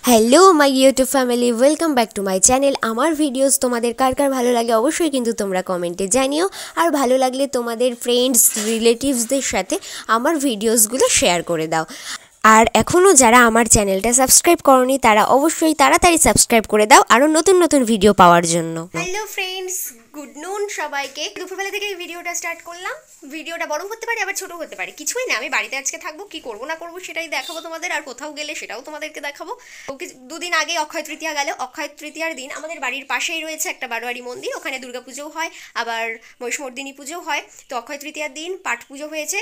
Hello my YouTube family, welcome back to my channel. আমার videos তোমাদের কার কার ভালো লাগে অবশ্যই কিন্তু তোমরা কমেন্টে জানিও। আর ভালো লাগলে তোমাদের ফ্রেন্ডস রিলেটিভসদের সাথে আমার ভিডিওসগুলো শেয়ার করে দাও। আর এখনও যারা আমার চ্যানেলটা সাবস্ক্রাইব করনি তারা অবশ্যই তাড়াতাড়ি সাবস্ক্রাইব করে দাও আরও নতুন নতুন ভিডিও পাওয়ার জন্য। হ্যালো ফ্রেন্ডস, গুড নুন সবাইকে। দুপুরবেলা থেকে এই ভিডিওটা স্টার্ট করলাম। ভিডিওটা বড় হতে পারে আবার ছোট হতে পারে, কিছুই না। আমি বাড়িতে আজকে থাকবো, কি করবো না করবো সেটাই দেখাবো তোমাদের, আর কোথাও গেলে সেটাও তোমাদেরকে দেখাবো। দুদিন আগে অক্ষয় তৃতীয়া গেল। অক্ষয় তৃতীয়ার দিন আমাদের বাড়ির পাশেই রয়েছে একটা বারোয়ারি মন্দির, ওখানে দুর্গাপুজোও হয়, আবার মহিষমর্দিনী পুজোও হয়। তো অক্ষয় তৃতীয়ার দিন পাঠ পুজো হয়েছে,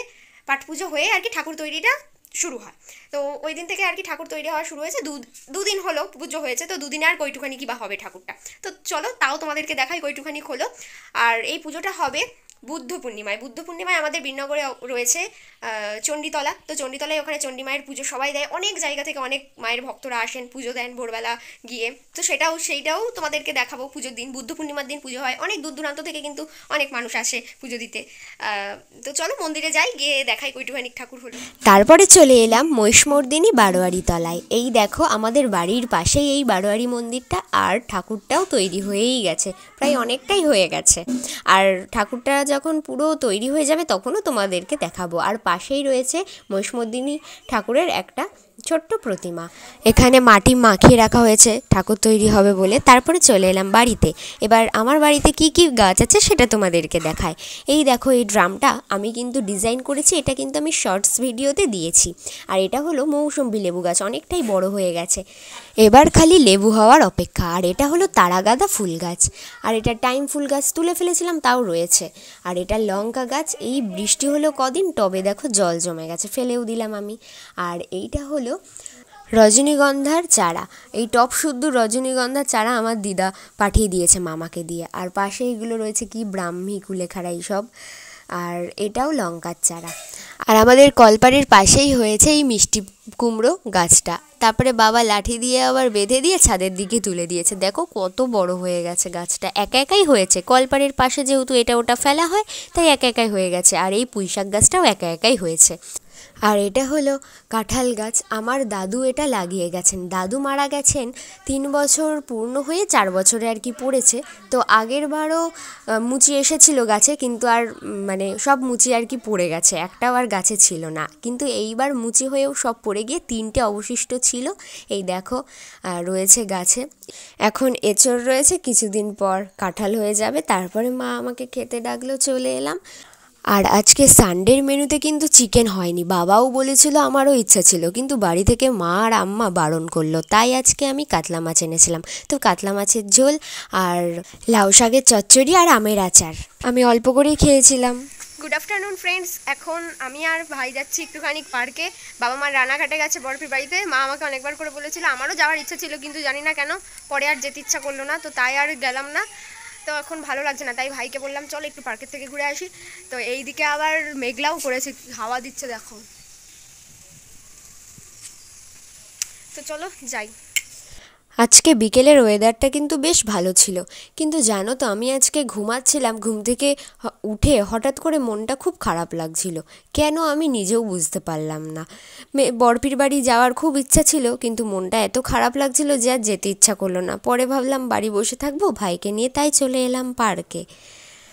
পাঠ পুজো হয়ে আর কি ঠাকুর তৈরিটা শুরু হয়। তো ওই দিন থেকে আর কি ঠাকুর তৈরি হওয়া শুরু হয়েছে। দুদিন হলো পুজো হয়েছে, তো দুদিনে আর কইটুখানি কী বা হবে ঠাকুরটা। তো চলো তাও তোমাদেরকে দেখাই কইটুখানি হলো। আর এই পুজোটা হবে বুদ্ধ পূর্ণিমায় আমাদের বীরনগরে রয়েছে চণ্ডীতলা। তো চণ্ডীতলায় ওখানে চণ্ডী মায়ের পুজো সবাই দেয়, অনেক জায়গা থেকে অনেক মায়ের ভক্তরা আসেন, পুজো দেন ভোরবেলা গিয়ে। তো সেইটাও তোমাদেরকে দেখাবো। পুজোর দিন, বুদ্ধ পূর্ণিমার দিন পুজো হয়, অনেক দূর দূরান্ত থেকে কিন্তু অনেক মানুষ আসে পুজো দিতে। তো চলো মন্দিরে যাই, গিয়ে দেখাই কইটুখানি ঠাকুর হলো। তারপরে চলে এলাম মহিষমর্দিনী বারোয়ারি তলায়। এই দেখো আমাদের বাড়ির পাশেই এই বারোয়ারি মন্দিরটা, আর ঠাকুরটাও তৈরি হয়েই গেছে, প্রায় অনেকটাই হয়ে গেছে। আর ঠাকুরটা যখন পুরো তৈরি হয়ে যাবে তখনও তোমাদেরকে দেখাবো। আর পাশেই রয়েছে মহিষমর্দিনী ঠাকুরের একটা ছোট্ট প্রতিমা, এখানে মাটি মাখিয়ে রাখা হয়েছে ঠাকুর তৈরি হবে বলে। তারপরে চলে এলাম বাড়িতে। এবার আমার বাড়িতে কি কি গাছ আছে সেটা তোমাদেরকে দেখায়। এই দেখো এই ড্রামটা আমি কিন্তু ডিজাইন করেছি, এটা কিন্তু আমি শর্টস ভিডিওতে দিয়েছি। আর এটা হলো মৌসুম্বি লেবু গাছ, অনেকটাই বড় হয়ে গেছে, এবার খালি লেবু হওয়ার অপেক্ষা। আর এটা হলো তারাগাদা ফুল গাছ, আর এটা টাইম ফুল গাছ তুলে ফেলেছিলাম তাও রয়েছে। আর এটা লঙ্কা গাছ, এই বৃষ্টি হলো কদিন, টবে দেখো জল জমে গেছে, ফেলেও দিলাম আমি। আর এইটা হলো রজনীগন্ধার চারা, এই টপ শুদ্ধ রজনীগন্ধার চারা আমার দিদা পাঠিয়ে দিয়েছে মামাকে দিয়ে। আর পাশে এগুলো রয়েছে কি ব্রাহ্মী কুলেখাড়া এইসব। আর এটাও লঙ্কার চারা। আর আমাদের কলপাড়ের পাশেই হয়েছে এই মিষ্টি কুমড়ো গাছটা। তারপরে বাবা লাঠি দিয়ে আবার বেঁধে দিয়ে ছাদের দিকে তুলে দিয়েছে। দেখো কত বড় হয়ে গেছে গাছটা, একা একাই হয়েছে। কলপাড়ের পাশে যেহেতু এটা ওটা ফেলা হয় তাই একা একাই হয়ে গেছে। আর এই পুঁইশাক গাছটাও একা একাই হয়েছে। আর এটা হলো কাঁঠাল গাছ, আমার দাদু এটা লাগিয়ে গেছেন। দাদু মারা গেছেন 3 বছর পূর্ণ হয়ে 4 বছরে আর কি পড়েছে। তো আগের বারও মুচি এসেছিল গাছে, কিন্তু আর মানে সব মুচি আর কি পড়ে গেছে, একটাও আর গাছে ছিল না। কিন্তু এইবার মুচি হয়েও সব পড়ে গিয়ে 3টে অবশিষ্ট ছিল। এই দেখো রয়েছে গাছে। এখন এঁচড় রয়েছে, কিছুদিন পর কাঁঠাল হয়ে যাবে। তারপরে মা আমাকে খেতে ডাকলো, চলে এলাম। আর আজকে সানডের মেনুতে কিন্তু চিকেন হয়নি, বাবাও বলেছিল, আমারও ইচ্ছা ছিল, কিন্তু বাড়ি থেকে মা আর আম্মা বারণ করলো, তাই আজকে আমি কাতলা মাছ এনেছিলাম। তো কাতলা মাছের ঝোল আর লাউ শাকের চচ্চড়ি আর আমের আচার আমি অল্প করেই খেয়েছিলাম। গুড আফটারনুন ফ্রেন্ডস, এখন আমি আর ভাই যাচ্ছি একটুখানি পার্কে। বাবা মার রানাঘাটে গেছে বরফির বাড়িতে। মা আমাকে অনেকবার করে বলেছিল, আমারও যাওয়ার ইচ্ছা ছিল, কিন্তু জানি না কেন পরে আর যেতে ইচ্ছা করলো না, তো তাই আর গেলাম না। তো এখন ভালো লাগছে না, তাই ভাইকে বললাম চল একটু পার্কের থেকে ঘুরে আসি। তো এই দিকে আবার মেঘলাও করেছে, হাওয়া দিচ্ছে দেখো। তো চলো যাই। আজকে বিকেলের ওয়েদারটা কিন্তু বেশ ভালো ছিল, কিন্তু জানো তো আমি আজকে ঘুমাচ্ছিলাম, ঘুম থেকে উঠে হঠাৎ করে মনটা খুব খারাপ লাগছিল। কেন আমি নিজেও বুঝতে পারলাম না। বরফির বাড়ি যাওয়ার খুব ইচ্ছা ছিল, কিন্তু মনটা এত খারাপ লাগছিল যে আর যেতে ইচ্ছা করলো না। পরে ভাবলাম বাড়ি বসে থাকবো ভাইকে নিয়ে, তাই চলে এলাম পার্কে।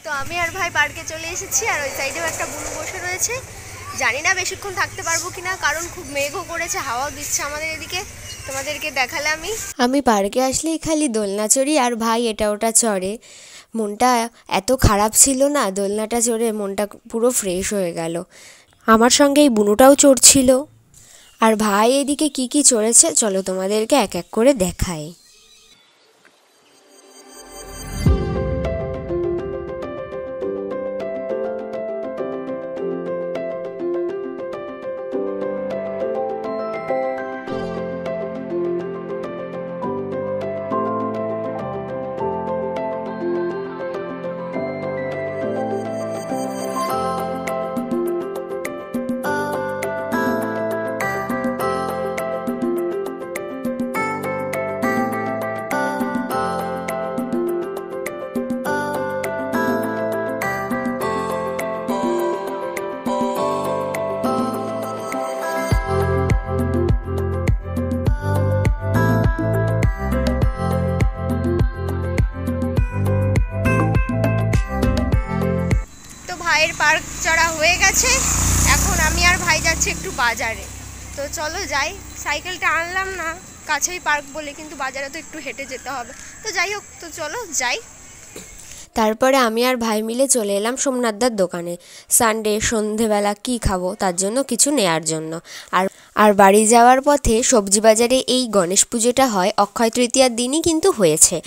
তো আমি আর ভাই পার্কে চলে এসেছি, আর ওই সাইডেও একটা বুনু বসে রয়েছে। জানি না বেশিক্ষণ থাকতে পারবো কিনা, কারণ খুব মেঘও করেছে, হাওয়াও দিচ্ছে আমাদের এদিকে। তোমাদেরকে দেখালে আমি পার্কে আসলেই খালি দোলনা চড়ি, আর ভাই এটা ওটা চড়ে। মনটা এত খারাপ ছিল না, দোলনাটা চড়ে মনটা পুরো ফ্রেশ হয়ে গেল। আমার সঙ্গে এই বুনুটাও চড়ছিল। আর ভাই এদিকে কি কি চড়েছে চলো তোমাদেরকে এক এক করে দেখাই। পার্ক চড়া হয়ে গেছে, এখন আমি আর ভাই যাচ্ছি একটু বাজারে। তো চলো যাই, সাইকেলটা আনলাম না, কাছেই পার্ক বলে, কিন্তু বাজারে তো একটু হেঁটে যেতে হবে। তো যাই হোক, তো চলো যাই। তারপরে আমি আর ভাই মিলে চলে এলাম সোমনাথদার দোকানে। সানডে সন্ধেবেলা কি খাবো তার জন্য কিছু নেয়ার জন্য। আর বাড়ি যাওয়ার পথে সবজি বাজারে এই গণেশ পুজোটা হয়, অক্ষয় তৃতীয়ার দিনই কিন্তু হয়েছে।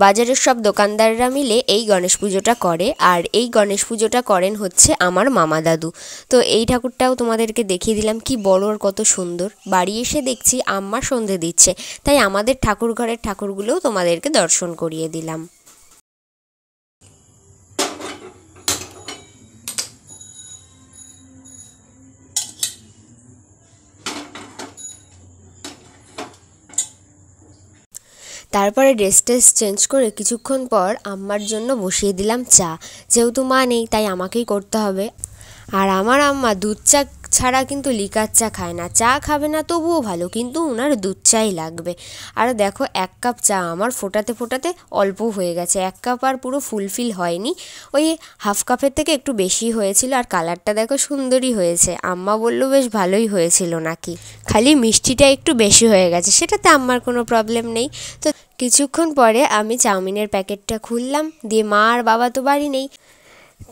বাজারের সব দোকানদাররা মিলে এই গণেশ পুজোটা করে, আর এই গণেশ পুজোটা করেন হচ্ছে আমার মামা দাদু। তো এই ঠাকুরটাও তোমাদেরকে দেখিয়ে দিলাম, কি বড় আর কত সুন্দর। বাড়ি এসে দেখছি আম্মা সন্ধে দিচ্ছে, তাই আমাদের ঠাকুর ঘরের ঠাকুরগুলোও তোমাদেরকে দর্শন করিয়ে দিলাম। তারপরে ড্রেস চেঞ্জ করে কিছুক্ষণ পর আম্মার জন্য বসিয়ে দিলাম চা। যেহেতু মা নেই তাই আমাকেই করতে হবে। আর আমার আম্মা দুধ চা ছাড়া কিন্তু লিকার চা খায় না। চা খাবে না তবুও ভালো, কিন্তু ওনার দুধ চাই লাগবে। আর দেখো 1 কাপ চা আমার ফোটাতে ফোটাতে অল্প হয়ে গেছে। 1 কাপ আর পুরো ফুলফিল হয়নি, ওই হাফ কাপের থেকে একটু বেশি হয়েছিল। আর কালারটা দেখো সুন্দরই হয়েছে, আম্মা বললো বেশ ভালোই হয়েছিল নাকি, খালি মিষ্টিটা একটু বেশি হয়ে গেছে, সেটাতে আম্মার কোনো প্রবলেম নেই। তো কিছুক্ষণ পরে আমি চাউমিনের প্যাকেটটা খুললাম, দিয়ে মা আর বাবা তো বাড়ি নেই,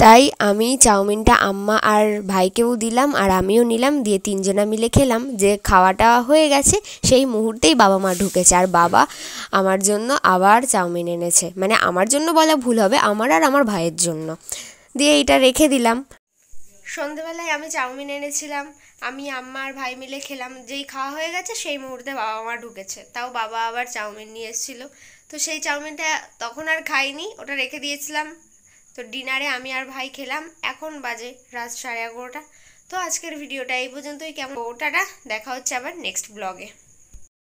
তাই আমি চাউমিনটা আম্মা আর ভাইকেও দিলাম আর আমিও নিলাম, দিয়ে 3 জনা মিলে খেলাম। যে খাওয়াটা হয়ে গেছে সেই মুহূর্তেই বাবা মা ঢুকেছে, আর বাবা আমার জন্য আবার চাউমিন এনেছে। মানে আমার জন্য বলা ভুল হবে, আমার আর আমার ভাইয়ের জন্য। দিয়ে এইটা রেখে দিলাম। সন্ধেবেলায় আমি চাউমিন এনেছিলাম, আমি আম্মা আর ভাই মিলে খেলাম। যেই খাওয়া হয়ে গেছে সেই মুহূর্তে বাবা মা ঢুকেছে, তাও বাবা আবার চাউমিন নিয়ে এসেছিলো। তো সেই চাউমিনটা তখন আর খাইনি, ওটা রেখে দিয়েছিলাম। তো ডিনারে আমি আর ভাই খেলাম, এখন বাজে রাত 11:30। তো আজকের ভিডিওটা এই পর্যন্তই। কেমন ওটাটা দেখা হচ্ছে আবার নেক্সট ব্লগে।